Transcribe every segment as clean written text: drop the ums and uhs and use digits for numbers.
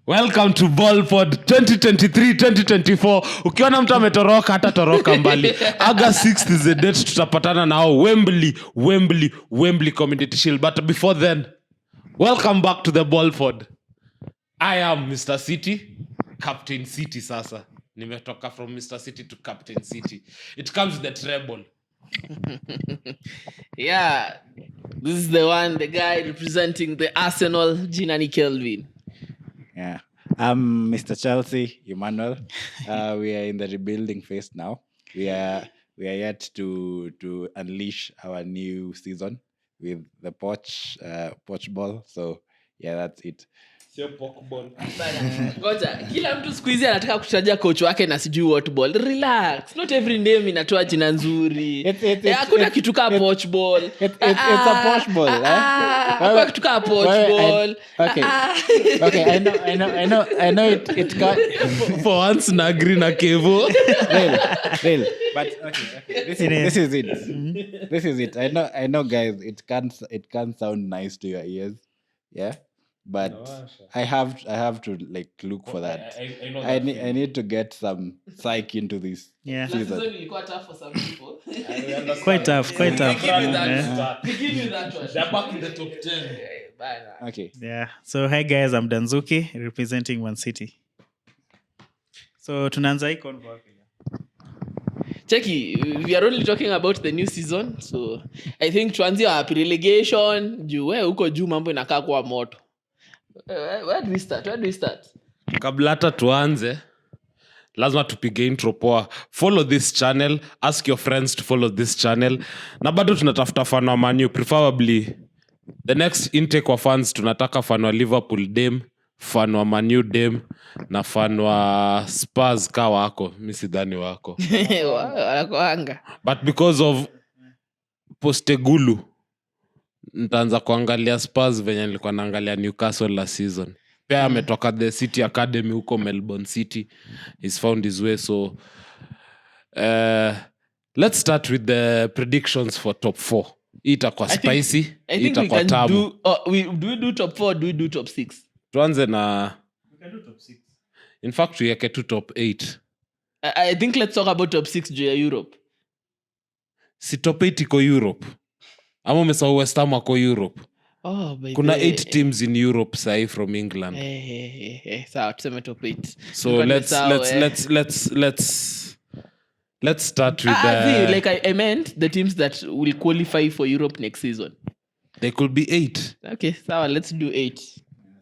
Welcome to BallPod 2023-2024. Ukiona mtu ametoroka hata toroka mbali. August 6th is the date tutapatana nao Wembley Community Shield. But before then, welcome back to the BallPod. I am Mr. City, Captain City sasa. Nimetoka from Mr. City to Captain City. It comes with the treble. Yeah, this is the guy representing the Arsenal, Ginani Kelvin. Yeah, I'm Mr. Chelsea, Emmanuel. We are in the rebuilding phase now. We are yet to unleash our new season with the Poch ball. So yeah, that's it. Sio pokeball. Ngoja, kila mtu siku hizi anataka kutajia coach wake na sijui what ball. Relax. Not every name inatoa jina nzuri. Hakuna kitu kama poch ball. It's a poch ball. Hakuna kitu kama poch ball. Okay. I know it got For once na agree na Kevo. real. But okay. This is it. This is it. I know, guys. It can't sound nice to your ears. Yeah. But I have to like look for that. I know I need to get some psych into this season. Season ilikuwa tough for some people. Quite tough. They give you that one. They're back in the top 10. Okay. Yeah. So hi guys, I'm Danzuki representing mancity. So tunaanza hii convo hapa. Cheki, we are only talking about the new season. So I think tuanzie wapi relegation. Juu wewe huko juu mambo inakaa kuwa moto. Where do we start? Kabla hata tuanze, lazima tupige intro poa. Follow this channel, ask your friends to follow this channel. Na bado tunatafuta fan wa Man U, preferably the next intake wa fans tunataka fan wa Liverpool dem, fan wa Man U dem na fan wa Spurs ka wako. Mimi sidhani wako. Wanakoanga. But because of Postegulu nitaanza kuangalia Spurs venye nilikuwa naangalia Newcastle last season. Pia ametoka the City Academy huko Melbourne City. He's found his way. So let's start with the predictions for top 4. Itakuwa spicy, I think we itakuwa can tamu. do we do top 4 or do we do top 6? Tuanze na We can do top 6. in fact tuweke tu top 8. I think let's talk about top 6 juu ya Europe. Si top 8 iko Europe. Ama umesahau West Ham wako Europe. Oh, by Kuna the- 8 teams in Europe sahi from England. Sawa tuseme top 8. So Nilikuwa let's nimesahau, let's start with like I meant the teams that will qualify for Europe next season. they could be 8. Okay, sawa, let's do 8.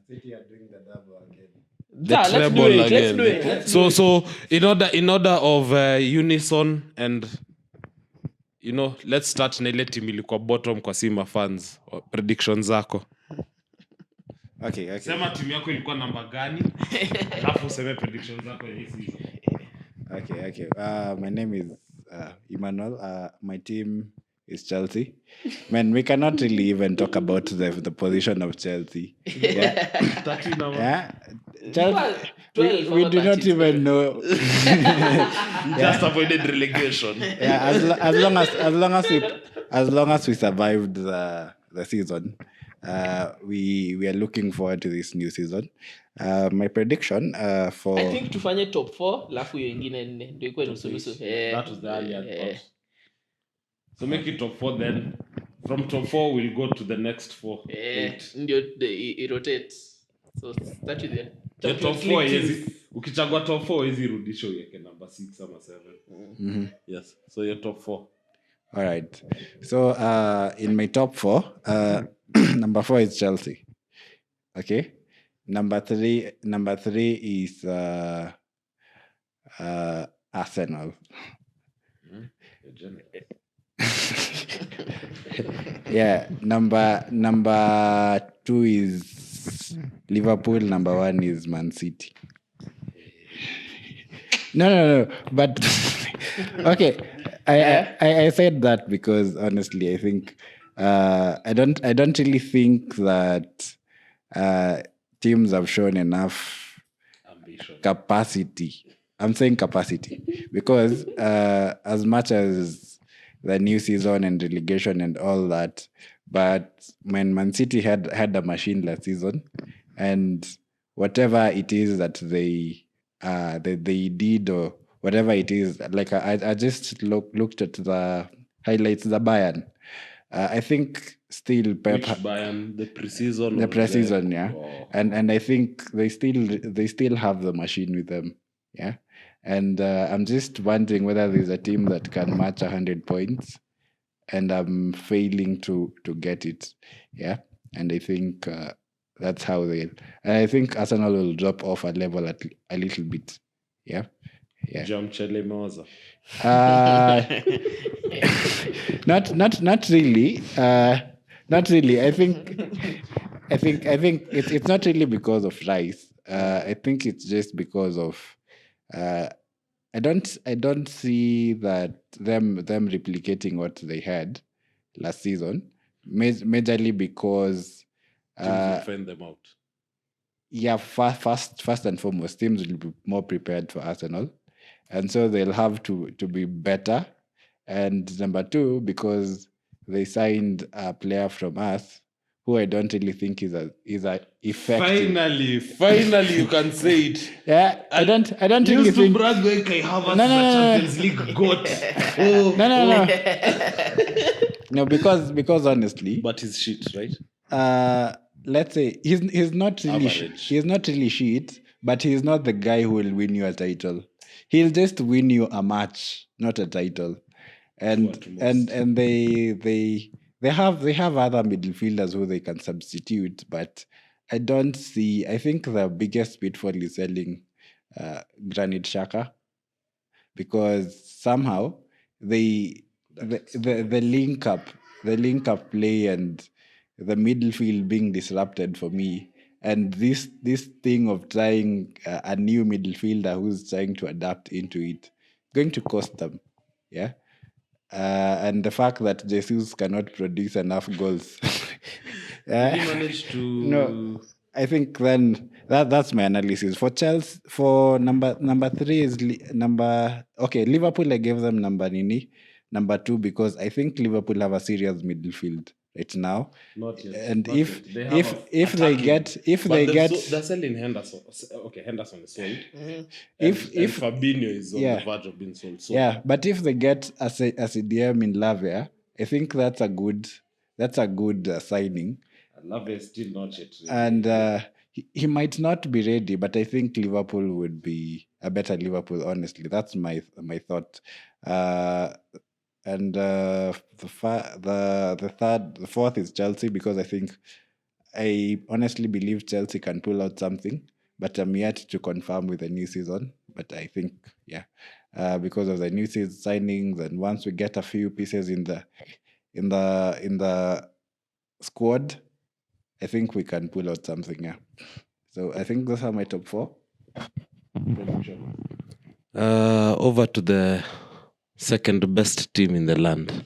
City are doing the double again. The Sawa, let's do treble it. again. Let's do it. So in order of unison and let's start na ile team ilikuwa bottom kwa Simba fans. Predictions zako. Okay. Sema team yako ilikuwa namba gani? Alafu useme predictions zako ya hii season. Okay. My name is Emmanuel. My team is Chelsea. Man, we cannot really even talk about the position of Chelsea. Yeah. 13 number. Yeah. Chelsea, 12 we or do not 13. even know. Just avoided relegation. Yeah, as long as we survived the season, we are looking forward to this new season. My prediction for I think tufanye top 4 alafu hiyo ingine 4 ndio ikuwe nusu. That was the earlier thought. So make it top 4 then. From top 4 we'll go to the next 4. 8. Ndio it rotates. So start with the The top 4 hizi ukichagua top 4 hizi rudisho yake number 6 ama 7. Yes. So your top 4. all right. So in my top 4, number 4 is Chelsea. Okay. Number 3 is Arsenal. Yeah, number 2 is Liverpool. Number 1 is Man City. No. But okay, I said that because honestly, I think I don't really think that teams have shown enough Ambition. capacity. I'm saying capacity because as much as the new season and relegation and all that, but when Man City had a machine last season, and whatever it is that they did or whatever it is. Like I just looked at the highlights, the Bayern. I think still Pep. Which Bayern? The preseason. The or preseason, yeah. Oh. And I think they still have the machine with them, yeah. And I'm just wondering whether there's a team that can match 100 points, and I'm failing to get it, yeah. And I think that's how they. And I think Arsenal will drop off a level a little bit, yeah. Jamchele Moza. Not really. Not really. I think it's not really because of Rice. I think it's just because of I don't see that them replicating what they had last season. Majorly because Teams will find them out. yeah, first and foremost, teams will be more prepared for Arsenal, and so they'll have to be better. And number two, because they signed a player from us who I don't really think is a effective. Finally, you can say it. Yeah, I don't really Used to think. brag when Kai Havertz No, is no, a no, no. Champions League goat. Oh, No, because honestly, but he's shit, right? let's say he's not really Average. he's not really shit, but he's not the guy who will win you a title. He'll just win you a match, not a title. And What and they have other midfielders who they can substitute, but I don't see. I think the biggest pitfall is selling Granit Xhaka, because somehow the link up play and the midfield being disrupted for me, and this thing of trying a new midfielder who's trying to adapt into it, going to cost them, yeah. And the fact that Jesus cannot produce enough goals. Did he manage to? No, I think then that's my analysis. For Chelsea, for number three is Liverpool, I gave them number two, because I think Liverpool have a serious midfield right now. Not yet. And not if yet. They have they're selling Henderson. Okay, Henderson is sold. If Fabinho is on yeah. the verge of being sold. So yeah, but if they get a CDM in Lavia, I think that's a good signing. Love is still not yet ready. And he might not be ready, but I think Liverpool would be a better Liverpool. Honestly, that's my thought. And the fourth is Chelsea, because I honestly believe Chelsea can pull out something, but I'm yet to confirm with the new season. But I think, yeah, because of the new season signings, and once we get a few pieces in the squad, I think we can pull out something. Yeah. So I think those are my top four. Over to the second best team in the land.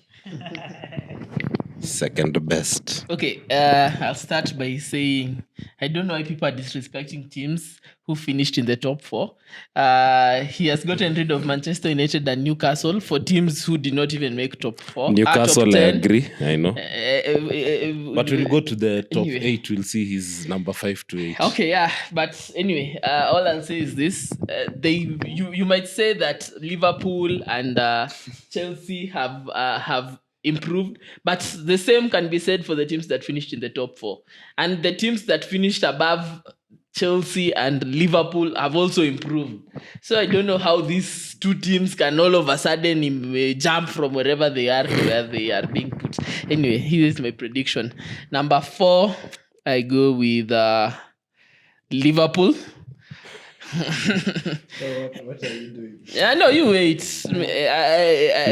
Second best. Okay, I'll start by saying I don't know why people are disrespecting teams who finished in the top four. He has gotten rid of Manchester United and Newcastle for teams who did not even make top four. Newcastle, top I 10. agree. I know. But when we go to the top Anyway. 8, we'll see he's number 5 to 8. Okay, yeah, but anyway, all I'll say is this: you might say that Liverpool and Chelsea have improved, but the same can be said for the teams that finished in the top four, and the teams that finished above Chelsea and Liverpool have also improved. So I don't know how these two teams can all of a sudden jump from wherever they are to where they are being put. Anyway, here is my prediction. Number 4, I go with Liverpool. What are you doing? Yeah, no, you wait.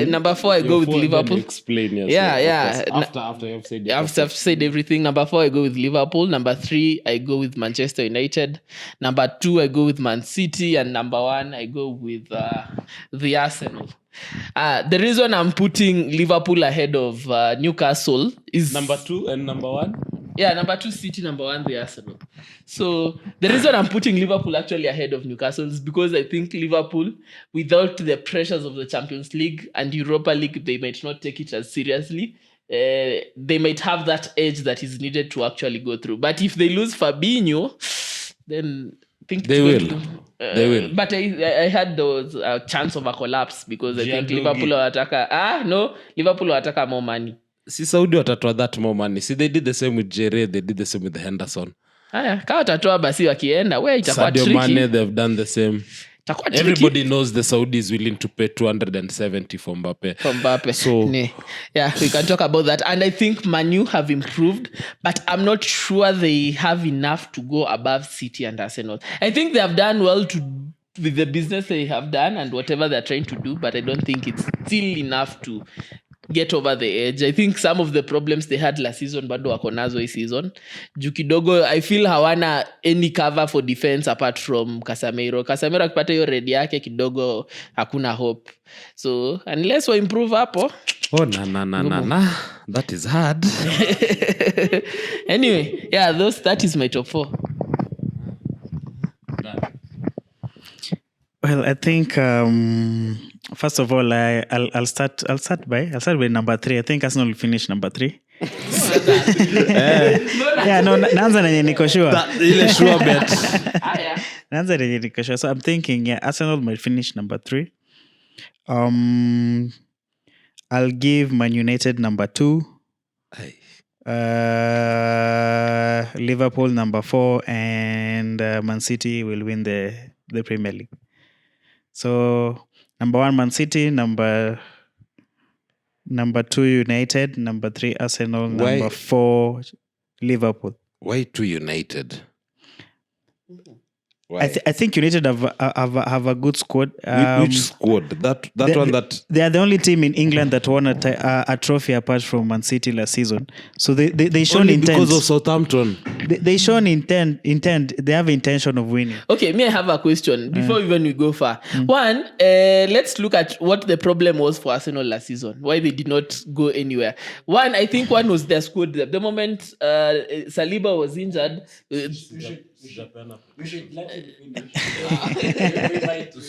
Number 4, I go with Liverpool. Explain yourself. Yeah. After you've said it. After I've said everything, number 4, I go with Liverpool. Number 3, I go with Manchester United. Number 2, I go with Man City. And number 1, I go with the Arsenal. The reason I'm putting Liverpool ahead of Newcastle is... Number 2 and number 1? Yeah, number 2 City, number 1 the Arsenal. So the reason I'm putting Liverpool actually ahead of Newcastle is because I think Liverpool, without the pressures of the Champions League and Europa League, they might not take it as seriously. They might have that edge that is needed to actually go through. But if they lose Fabinho, then think They it's will. going to- They will. But I had those chance of a collapse because I think Gianluigi. Liverpool wataka more money. Si Saudi watatoa that more money. See, they did the same with Jere, they did the same with Henderson. Haya, kama watatoa basi wakienda, itakuwa Sadio tricky. Mane, they've done the same. Itakuwa tricky. Everybody knows the Saudi is willing to pay 270 for Mbappe. From Mbappe. So- yeah, we can talk about that. And I think Manu have improved, but I'm not sure they have enough to go above City and Arsenal. I think they have done well with the business they have done and whatever they're trying to do, but I don't think it's still enough to get over the edge. I think some of the problems they had last season bado wako nazo hii season. Juu kidogo I feel hawana any cover for defense apart from Casemiro. Casemiro akipata hiyo red yake kidogo hakuna hope. So unless we improve hapo. Oh, na. That is hard. Anyway, yeah, that is my top 4. Well, I think first of all, I'll start with number 3. I think Arsenal will finish number 3. Yeah, no, naanza na yenye niko sure. Ile sure bet. Naanza na yenye niko sure. So I'm thinking, yeah, Arsenal might finish number 3. I'll give Man United number 2. Liverpool number 4, and Man City will win the Premier League. So number 1 Man City, number 2 United, number 3 Arsenal, Why? number 4 Liverpool. Why 2 United? Why? I think United have a good squad. Which squad? That one that... They are the only team in England that won a trophy apart from Man City last season. So they shown Only intent. because of Southampton. They shown intent. They have intention of winning. Okay, me I have a question before even we go far. One, let's look at what the problem was for Arsenal last season. Why they did not go anywhere. One, I think one was their squad. The moment Saliba was injured,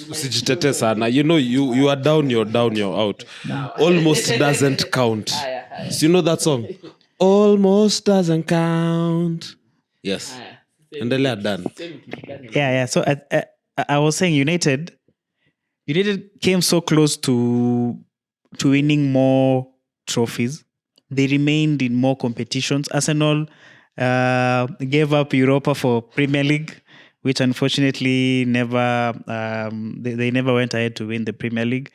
Usijitete sana. You know, you are down, you're down, you're out. Almost doesn't count. So you know that song? Almost doesn't count. Yes. Endelea done. Yeah. So I was saying United came so close to winning more trophies. They remained in more competitions. Arsenal gave up Europa for Premier League, which unfortunately never they never went ahead to win the Premier League.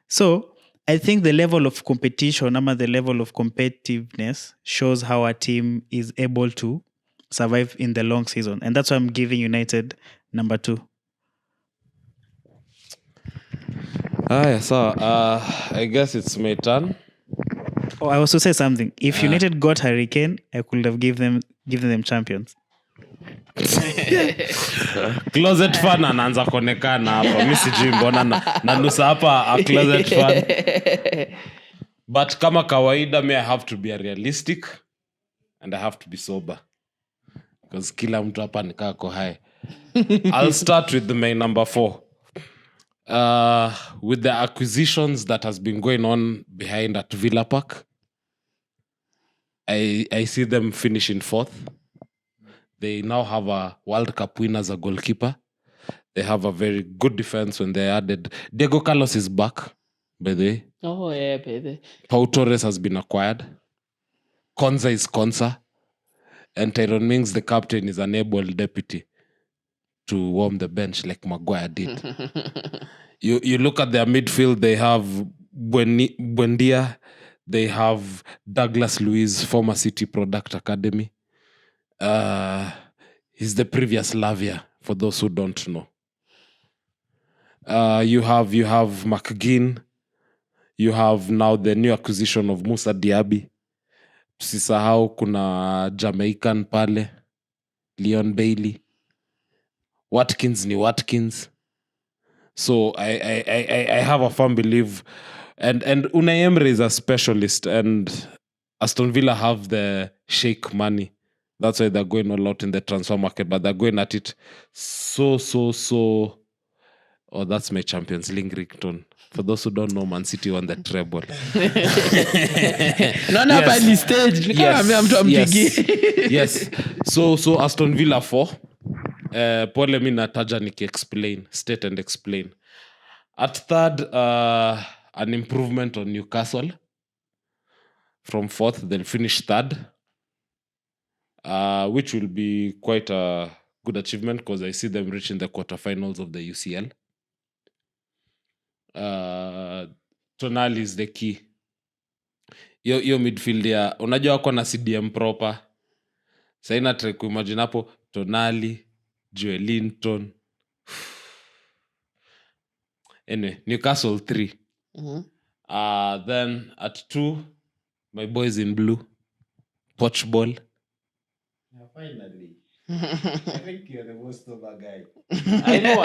So I think the level of competition, the level of competitiveness shows how a team is able to survive in the long season. And that's why I'm giving United number 2. So I guess it's my turn. Oh, I was to say something. If United got Hurricane, I could have given them champions. Closet fan anaanza kuonekana hapa. Mimi sijui mbona nanusa hapa a closet fan. But kama kawaida, I have to be realistic and I have to be sober. Because kila mtu hapa nikaa ko high. I'll start with my number 4. With the acquisitions that has been going on behind at Villa Park, I see them finishing 4th. They now have a World Cup winner as a goalkeeper. They have a very good defense when they added. Diego Carlos is back, by the way. Oh, yeah, baby. Pau Torres has been acquired. Konza is Konsa. And Tyrone Mings, the captain, is an able deputy to warm the bench like Maguire did. You look at their midfield, they have Buendia, they have Douglas Luiz, former City Product Academy. He's the previous Lavia, for those who don't know. You have McGinn. You have now the new acquisition of Musa Diaby. Tusisahau kuna Jamaican pale, Leon Bailey. Watkins ni Watkins. So I have a firm belief, and Unai Emery is a specialist, and Aston Villa have the Sheikh money. That's why they're going all out in the transfer market, but they're going at it so. Oh, that's my Champions League ringtone. For those who don't know, Man City won the treble. Stage. Yes. So Aston Villa 4. Pole mi nataja niki-explain. State and explain. At third, an improvement on Newcastle. From fourth, they'll finish third. Which will be quite a good achievement because I see them reaching the quarterfinals of the UCL. Tonali is the key. Yo midfield ya unajua wako na CDM proper. Saina try kuimagine hapo Tonali, Joelinton. Anyway, Newcastle 3. Then at 2, my boys in blue. Portugal. Finally. I think you're the most over guy. I know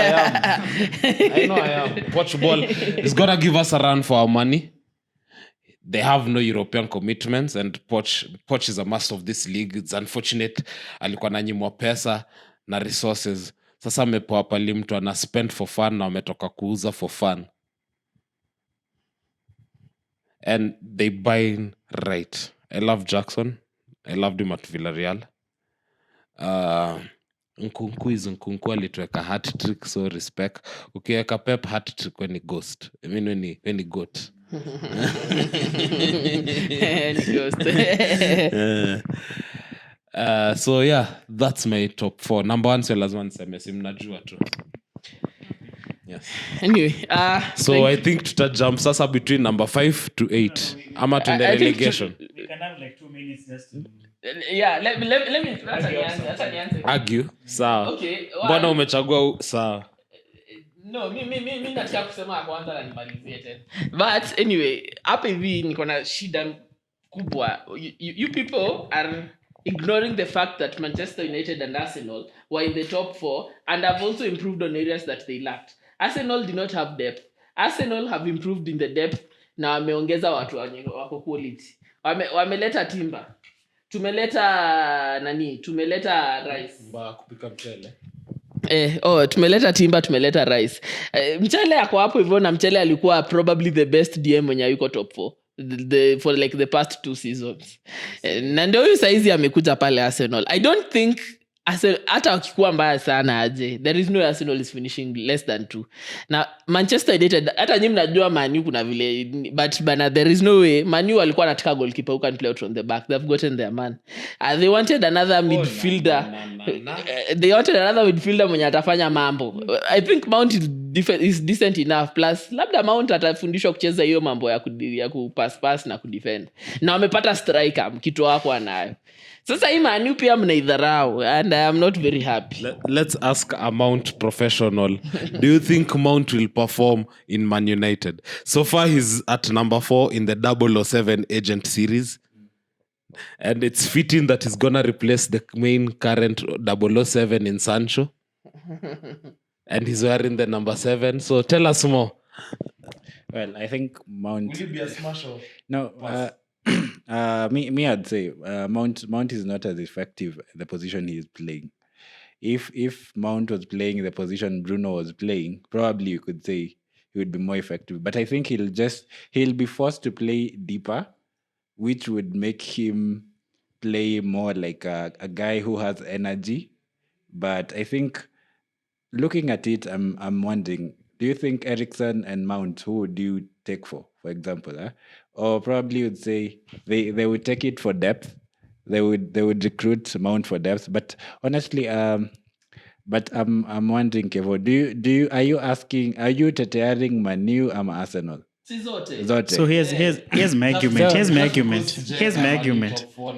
I am. Portugal is gonna give us a run for our money. They have no European commitments, and Poch is a must of this league. It's unfortunate alikuwa nanyimwa pesa na resources. Sasa amepewa pali mtu ana spend for fun na ametoka kuuza for fun. And they buying right. I love Jackson. I loved him at Villarreal. Nkunku alituweka hat trick, so respect. Ukiweka Pep hat trick when he ghost. I mean when he goat. So yeah, that's my top 4. Number 1 so lazima niseme simnajua tu. Yes. Anyway, So I think tutajump sasa between number 5 to 8. Ama tuende I think relegation. We can have like 2 minutes just to... yeah, let me that's an answer. Argue. Sawa. Okay. Mbona umechagua sawa? No, mi nataka kusema ya kwanza na nimalizie tena. But anyway, hapa hivi niko na shida kubwa. You people are ignoring the fact that Manchester United and Arsenal were in the top 4 and have also improved on areas that they lacked. Arsenal did not have depth. Arsenal have improved in the depth na wameongeza watu wako quality. Wameleta Timber. Tumeleta Rice. Mbaya kupika mchele. Tumeleta Timber, tumeleta Rice. Mchele yako hapo hivyo na Mchele alikuwa probably the best DM mwenye yuko top 4 for like the past 2 seasons. Na ndio huyu saizi amekuja pale Arsenal. I don't think hata wakikuwa mbaya sana aje, there is no Arsenal is finishing less than 2. Na Manchester United, hata nyinyi mnajua Man U kuna vile, but bana there is no way. Man U walikuwa wanataka goalkeeper who can play out from the back. They've gotten their man. They wanted another midfielder. They wanted another midfielder mwenye atafanya mambo. I think Mount is decent enough, plus labda Mount atafundishwa kucheza hiyo mambo ya kupass na kudefend. Na wamepata striker kitu wako anayo. Sasa hii Man U pia mnaidharau and I am not very happy. Let's ask a Mount professional. Do you think Mount will perform in Man United? So far he's at number 4 in the 007 agent series. And it's fitting that he's gonna replace the main current 007 in Sancho. And he's wearing the number 7. So tell us more. Well, I think Mount... Will it be a smash or No, me I'd say Mount is not as effective in the position he is playing. If Mount was playing in the position Bruno was playing, probably you could say he would be more effective. But I think he'll be forced to play deeper, which would make him play more like a guy who has energy. But I think looking at it, I'm wondering, do you think Eriksen and Mount, who would you take for example? Or probably would say they would take it for depth. They would recruit Mount for depth. But honestly, but I'm wondering, Kevo, are you tetearing Man U or Arsenal? Zote. So here's my argument. Here's my argument. Wewe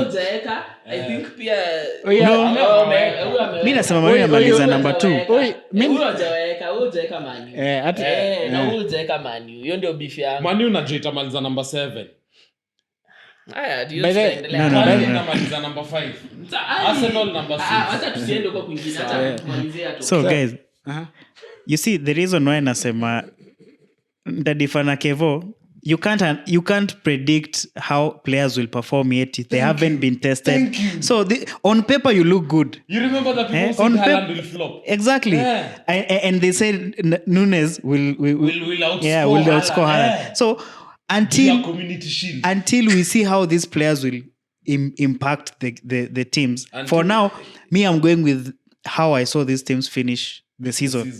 ujaeka, I think pia Mimi nasema mimi namaliza number 2. Mimi ujaeka Man U. Na wewe ujaeka Man U. Hiyo ndio beef yangu. Man U najiita maliza number 7. Haya, ndio No. Namaliza number 5. Arsenal number 6. Acha tusiende huko kwingine, acha tumalizie tu. So guys, you see the reason why nasema ndadifana Kevo, you can't predict how players will perform yet. They haven't been tested. So on paper you look good. You remember that people said Haaland will flop. Exactly. Yeah. And they said Nunes will outscore Haaland. So Community Shield. until we see how these players will impact the teams. Until For now, me I'm going with how I saw these teams finish the season.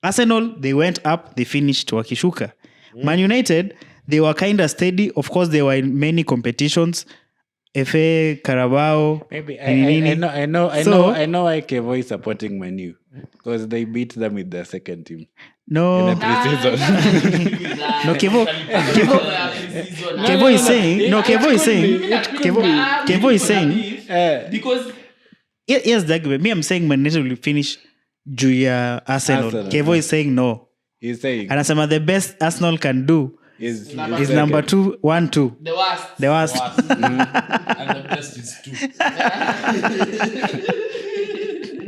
Arsenal, they went up, they finished wakishuka. Man United, they were kind of steady. Of course, they were in many competitions. FA, Carabao. Maybe Nini. I know why Kevo is supporting Manu because they beat them with their second team No, in the preseason. no, Kevo is saying, no, Kevo is saying, because yes, the argument. Me, I'm saying Man United will finish Julia Arsenal. Kevo is saying no. He's saying And Asama, the best Arsenal can do is is number 2, 1, 2. the worst. The worst. And the best is 2.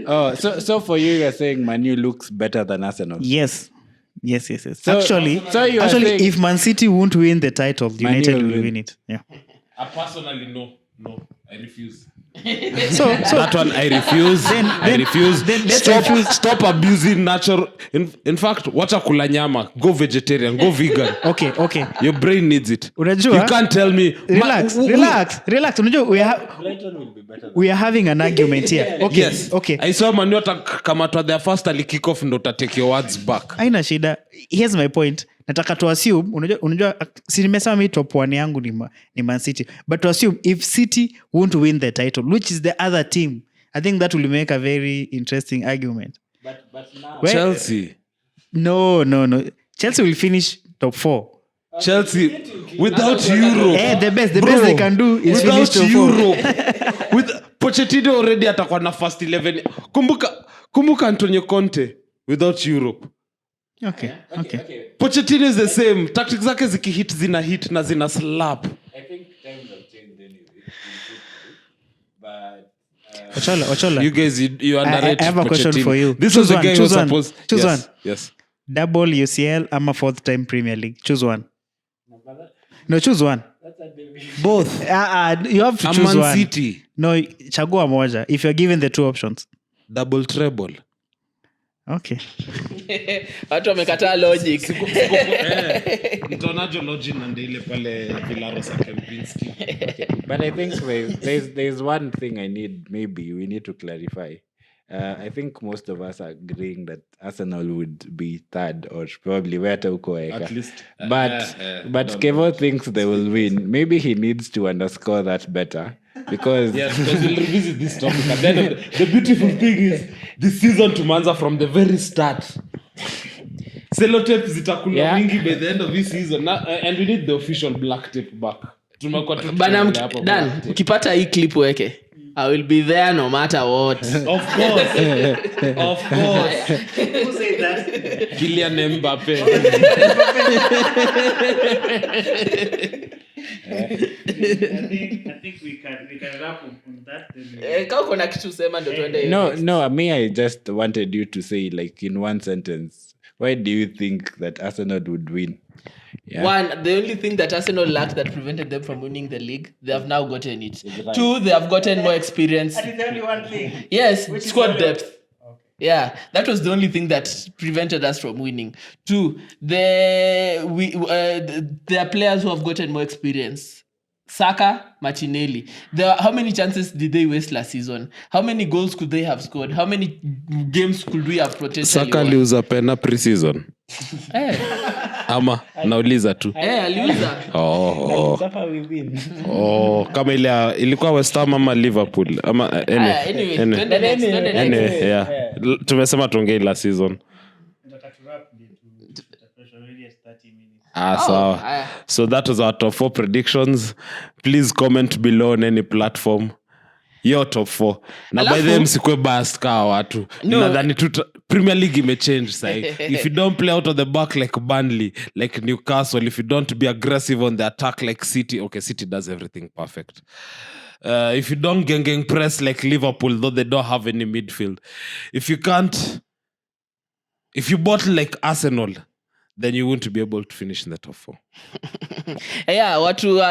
Oh, so for you're saying Manu looks better than Arsenal. Yes. So Actually, you are saying- if Man City won't win the title, United will win it. Yeah. Personally, no. I refuse. So That one I refuse. I refuse. Stop abusing natural. In fact, wacha kula nyama. Go vegetarian. Go vegan. okay. Your brain needs it. Unajua? You can't tell me. Relax. Unajua, we are having an argument here. Okay. Yes. Okay. I saw Manu atakamatwa their first ali kick off ndo take your words back. Haina shida. Here's my point. Nataka to assume, unajua si nimesema mi top 1 yangu ni Man City. But to assume if City won't win the title, which is the other team, I think that will make a very interesting argument. But now Chelsea. No. Chelsea will finish top 4. Chelsea without Europe. The best they can do is finish Without top 4. Europe. With Pochettino already atakuwa na first 11. Kumbuka Antonio Conte without Europe. Okay. Pochettino is the same. Tactics zake zikihit zina hit na zina slap. I think times have changed anyway. But Ochola. You guys, you underrate I have a question Pochettino. for you. This Choose was the one, guy who choose was one. supposed... Choose yes, one. Yes. Double UCL ama 4th time Premier League. Choose one. No, choose one. Both. You have to choose Man one. City. No, chagua moja. If you're given the 2 options. Double treble. Okay. Watu wamekataa logic. Mtonajo logic na ile pale Villarosa Kempinski. But I think there's one thing we need to clarify. I think most of us are agreeing that Arsenal would be third or probably where uko At least. But Kevo thinks they will win. Maybe he needs to underscore that better because Yes, because we'll revisit this topic. And then the beautiful thing is this season tumeanza from the very start. Sellotape zitakula mingi by the end of this season. And we need the official black tape back. Tumekuwa Bana Dan, ukipata hii clip weke. I will be there no matter what. Of course. Who said that? Kylian Mbappe. I think we can wrap on that. Kama kuna kitu sema ndo tuende. No, I just wanted you to say like in one sentence, why do you think that Arsenal would win? Yeah. One, the only thing that Arsenal lacked that prevented them from winning the league, they have now gotten it. 2, they have gotten more experience. That is the only one thing. Yes, squad depth. Okay. Yeah, that was the only thing that prevented us from winning. 2, there are players who have gotten more experience. Saka, Martinelli. How many chances did they waste last season? How many goals could they have scored? How many games could we have potentially Saka won? aliuza pena pre-season. Ama nauliza tu. Aliuza. Kama ile ilikuwa West Ham ama Liverpool ama Anyway, twende next. Yeah. Tumesema tuongee la season. Sawa. So that was our top 4 predictions. Please comment below on any platform. Your top 4. Na by them msikwe biased ka watu. Nadhani tu Premier League imechange sai. If you don't play out of the back like Burnley, like Newcastle, if you don't be aggressive on the attack like City, okay, City does everything perfect. If you don't gang press like Liverpool, though they don't have any midfield. If you bottle like Arsenal, then you won't be able to finish in the top 4. Yeah, watu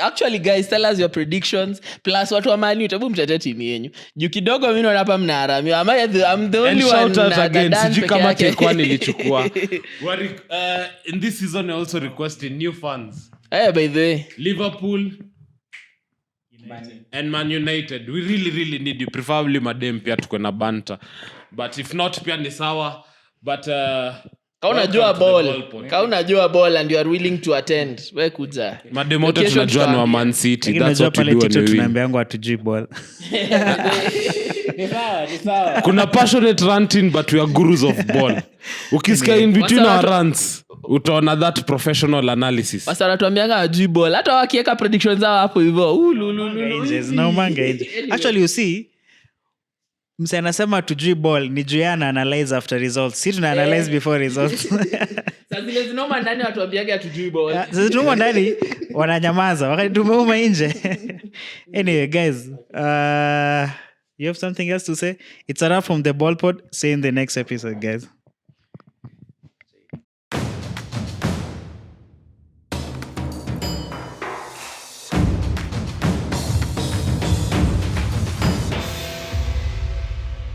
actually guys, tell us your predictions plus watu wa Man U tabu mtete timu yenu. Juu kidogo mimi naona hapa mnaharamia. I'm the only one. Shout out again. Sijui kama kekwa nilichukua. In this season I also requested new fans. By the way. Liverpool, and Man United. We really need you. Preferably madem pia tukwe na banter. But if not pia ni sawa. But Kaunajua ball and you are willing to attend. We kuja. madem wote tunajua ni wa Man City. Lakini That's unajua what we pale do Tito when we win. tunaambiangu hatujui ball. Ni sawa. Kuna passionate ranting but we are gurus of ball. Ukisikia in between our rants utaona that professional analysis. Basta wanatuambianga hajui ball. Hata wakiweka predictions zao hapo hivyo. Angels, no manga angel. Actually you see mse anasema tujui ball ni juu yana analyze after results. Si tuna analyze before results. Sasa zile zinoma ndani watuambianga hatujui ball. Sasa tumo ndani wananyamaza wakati tumeuma nje. Anyway guys, you have something else to say? It's a wrap from the BallPod. See you in the next episode guys.